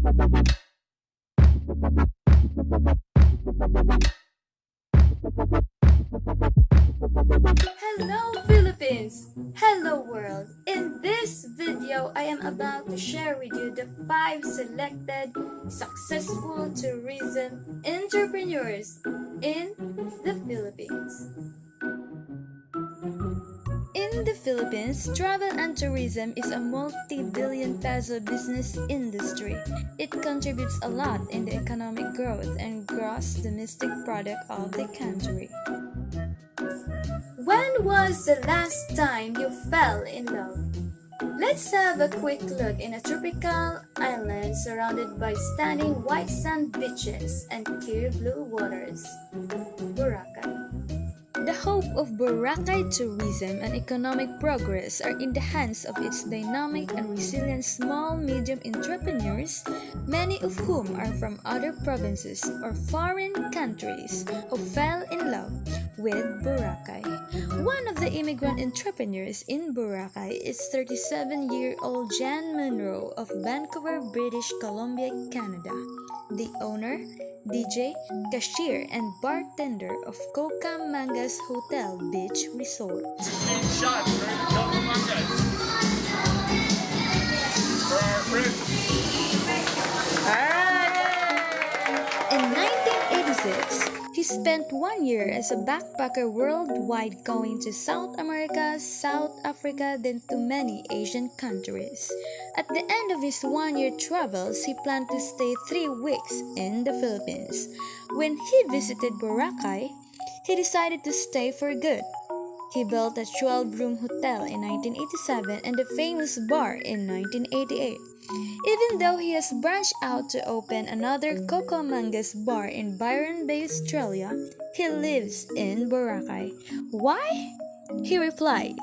Hello Philippines! Hello world! In this video, I am about to share with you the 5 selected successful tourism entrepreneurs in the Philippines. In the Philippines, travel and tourism is a multi-billion peso business industry. It contributes a lot in the economic growth and gross domestic product of the country. When was the last time you fell in love? Let's have a quick look in a tropical island surrounded by stunning white sand beaches and clear blue waters. Boracay. The hope of Boracay tourism and economic progress are in the hands of its dynamic and resilient small-medium entrepreneurs, many of whom are from other provinces or foreign countries who fell in love with Boracay. One of the immigrant entrepreneurs in Boracay is 37-year-old Jan Monroe of Vancouver, British Columbia, Canada. The owner, DJ, cashier, and bartender of Coca Mangas Hotel Beach Resort. Shot for Coca Mangas for our friends. In 1986, he spent 1 year as a backpacker worldwide, going to South America, South Africa, then to many Asian countries. At the end of his 1 year travels, he planned to stay 3 weeks in the Philippines. When he visited Boracay, he decided to stay for good. He built a 12-room hotel in 1987 and a famous bar in 1988. Even though he has branched out to open another Coco Mangas bar in Byron Bay, Australia, he lives in Boracay. Why? He replies,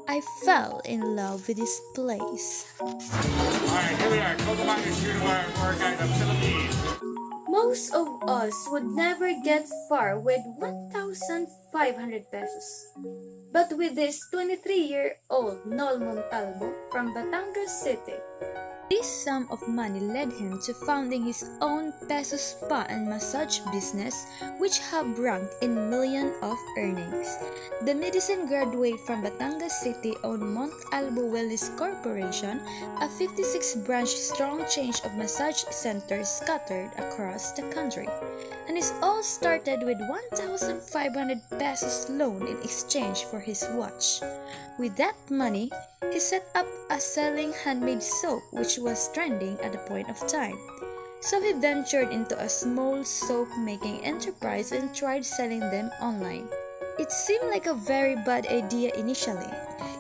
"I fell in love with this place." Alright, here we are. Coca Mangas here to our Boracay, the Philippines. Most of us would never get far with 1,500 pesos. But with this 23-year-old Nol Montalvo from Batangas City, this sum of money led him to founding his own peso spa and massage business, which have ranked in millions of earnings. The medicine graduate from Batangas City owned Montalvo Wellness Corporation, a 56-branch strong chain of massage centers scattered across the country. And it all started with 1,500 pesos loan in exchange for his watch. With that money, he set up a selling handmade soap which was trending at the point of time. So he ventured into a small soap making enterprise and tried selling them online. It seemed like a very bad idea initially.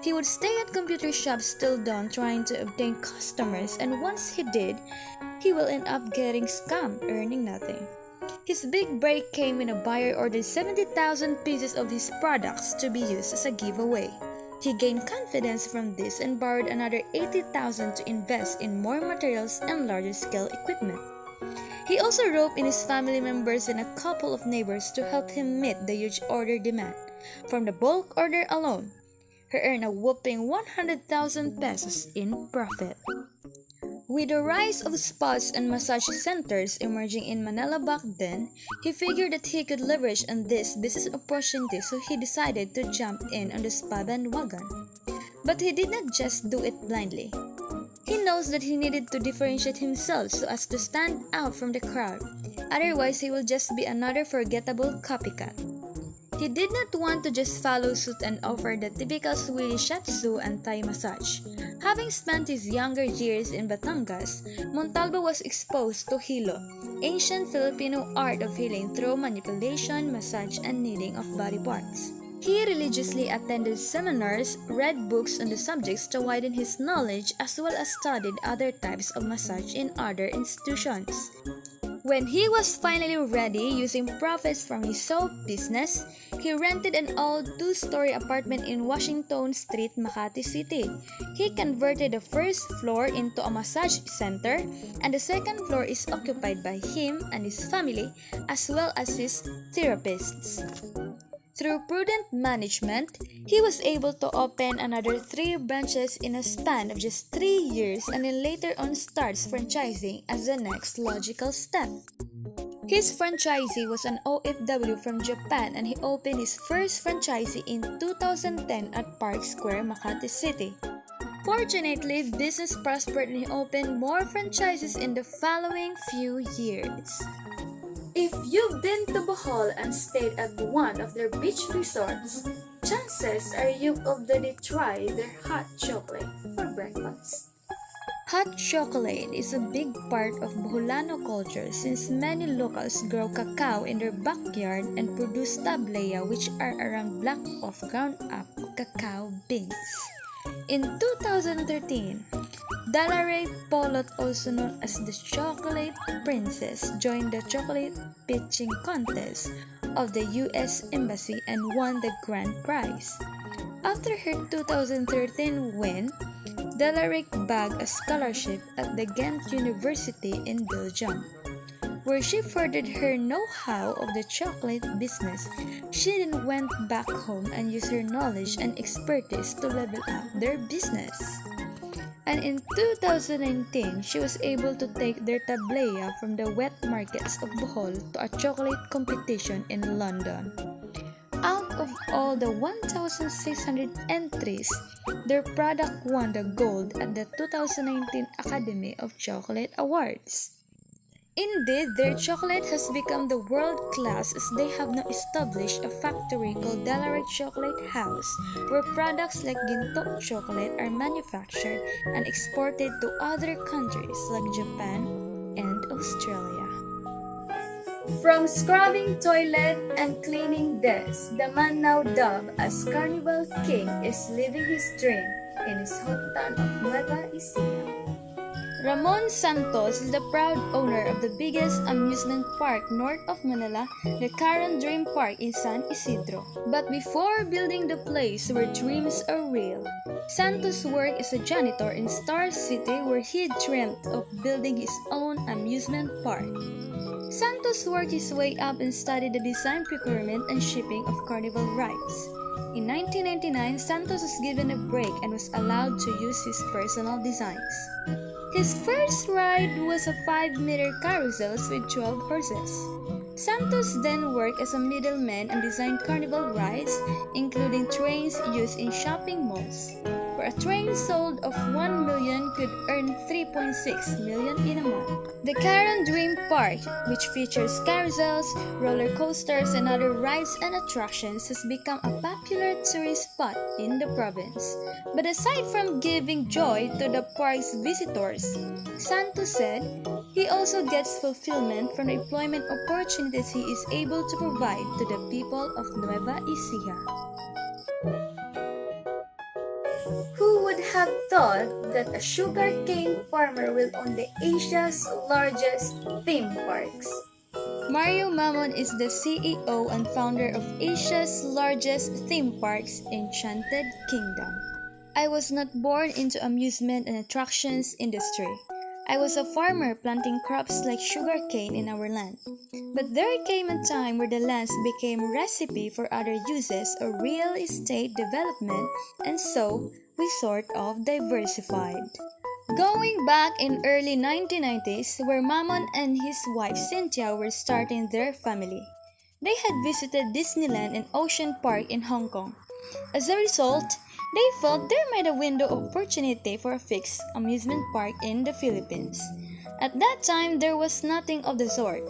He would stay at computer shops till dawn trying to obtain customers, and once he did, he will end up getting scammed, earning nothing. His big break came when a buyer ordered 70,000 pieces of his products to be used as a giveaway. He gained confidence from this and borrowed another 80,000 to invest in more materials and larger scale equipment. He also roped in his family members and a couple of neighbors to help him meet the huge order demand. From the bulk order alone, he earned a whopping 100,000 pesos in profit. With the rise of spas and massage centers emerging in Manila back then, he figured that he could leverage on this business opportunity, so he decided to jump in on the spa bandwagon. But he did not just do it blindly. He knows that he needed to differentiate himself so as to stand out from the crowd, otherwise he will just be another forgettable copycat. He did not want to just follow suit and offer the typical Swedish shiatsu and Thai massage. Having spent his younger years in Batangas, Montalvo was exposed to Hilo, ancient Filipino art of healing through manipulation, massage, and kneading of body parts. He religiously attended seminars, read books on the subjects to widen his knowledge, as well as studied other types of massage in other institutions. When he was finally ready, using profits from his soap business, he rented an old 2-story apartment in Washington Street, Makati City. He converted the first floor into a massage center, and the second floor is occupied by him and his family, as well as his therapists. Through prudent management, he was able to open another 3 branches in a span of just 3 years and then later on starts franchising as the next logical step. His franchisee was an OFW from Japan and he opened his first franchisee in 2010 at Park Square, Makati City. Fortunately, business prospered and he opened more franchises in the following few years. If you've been to Bohol and stayed at one of their beach resorts, chances are you've already tried their hot chocolate for breakfast. Hot chocolate is a big part of Boholano culture since many locals grow cacao in their backyard and produce tablea, which are around block of ground up cacao beans. In 2013, Dalaray Polot, also known as the Chocolate Princess, joined the chocolate pitching contest of the U.S. Embassy and won the grand prize. After her 2013 win, Dalaray bagged a scholarship at the Ghent University in Belgium, where she furthered her know-how of the chocolate business. She then went back home and used her knowledge and expertise to level up their business. And in 2019, she was able to take their tablea from the wet markets of Bohol to a chocolate competition in London. Out of all the 1,600 entries, their product won the gold at the 2019 Academy of Chocolate Awards. Indeed, their chocolate has become the world class as they have now established a factory called Dalaray Chocolate House, where products like Ginto chocolate are manufactured and exported to other countries like Japan and Australia. From scrubbing toilet and cleaning desks, the man now dubbed as Carnival King is living his dream in his hometown of Nueva Ecija. Ramon Santos is the proud owner of the biggest amusement park north of Manila, the Caron Dream Park in San Isidro. But before building the place where dreams are real, Santos worked as a janitor in Star City where he dreamt of building his own amusement park. Santos worked his way up and studied the design, procurement, and shipping of carnival rides. In 1999, Santos was given a break and was allowed to use his personal designs. His first ride was a 5-meter carousel with 12 horses. Santos then worked as a middleman and designed carnival rides, including trains used in shopping malls, where a train sold of 1 million could earn 3.6 million in a month. The Caron Dream Park, which features carousels, roller coasters, and other rides and attractions, has become a popular tourist spot in the province. But aside from giving joy to the park's visitors, Santos said he also gets fulfillment from the employment opportunities he is able to provide to the people of Nueva Ecija. Who would have thought that a sugarcane farmer will own the Asia's largest theme parks? Mario Mamon is the CEO and founder of Asia's largest theme parks, Enchanted Kingdom. I was not born into amusement and attractions industry. I was a farmer planting crops like sugarcane in our land. But there came a time where the lands became recipe for other uses or real estate development, and so we sort of diversified. Going back in early 1990s, where Mamon and his wife Cynthia were starting their family. They had visited Disneyland and Ocean Park in Hong Kong. As a result, they felt there might a window of opportunity for a fixed amusement park in the Philippines. At that time, there was nothing of the sort.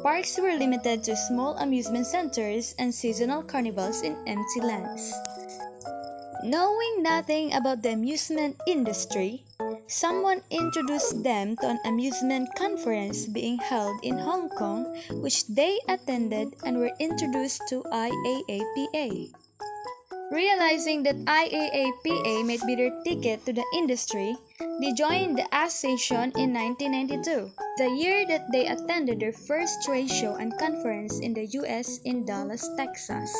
Parks were limited to small amusement centers and seasonal carnivals in empty lands. Knowing nothing about the amusement industry, someone introduced them to an amusement conference being held in Hong Kong, which they attended and were introduced to IAAPA. Realizing that IAAPA might be their ticket to the industry, they joined the association in 1992, the year that they attended their first trade show and conference in the US in Dallas, Texas.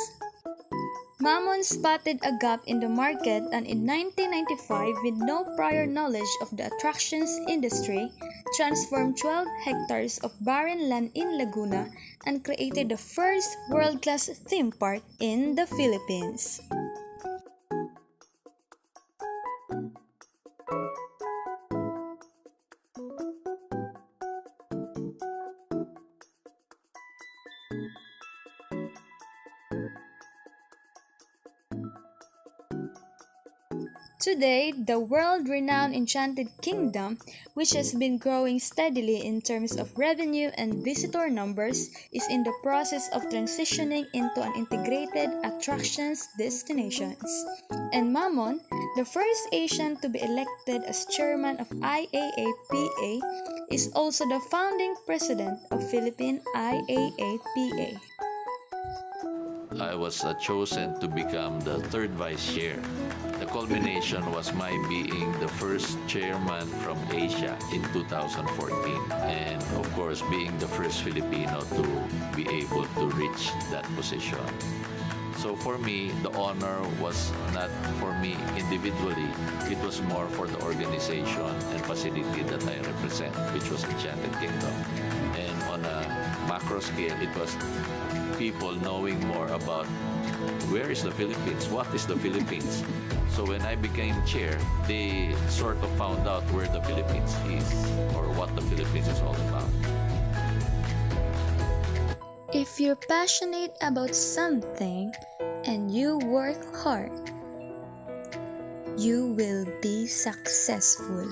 Mamon spotted a gap in the market and in 1995, with no prior knowledge of the attractions industry, transformed 12 hectares of barren land in Laguna and created the first world-class theme park in the Philippines. Today, the world-renowned Enchanted Kingdom, which has been growing steadily in terms of revenue and visitor numbers, is in the process of transitioning into an integrated attractions destinations. And Mamon, the first Asian to be elected as chairman of IAAPA, is also the founding president of Philippine IAAPA. I was chosen to become the third vice chair. The culmination was my being the first chairman from Asia in 2014, and of course being the first Filipino to be able to reach that position. So for me, the honor was not for me individually, it was more for the organization and facility that I represent, which was Enchanted Kingdom. And on a macro scale, it was people knowing more about where is the Philippines, what is the Philippines. So when I became chair, they sort of found out where the Philippines is or what the Philippines is all about. If you're passionate about something and you work hard, you will be successful.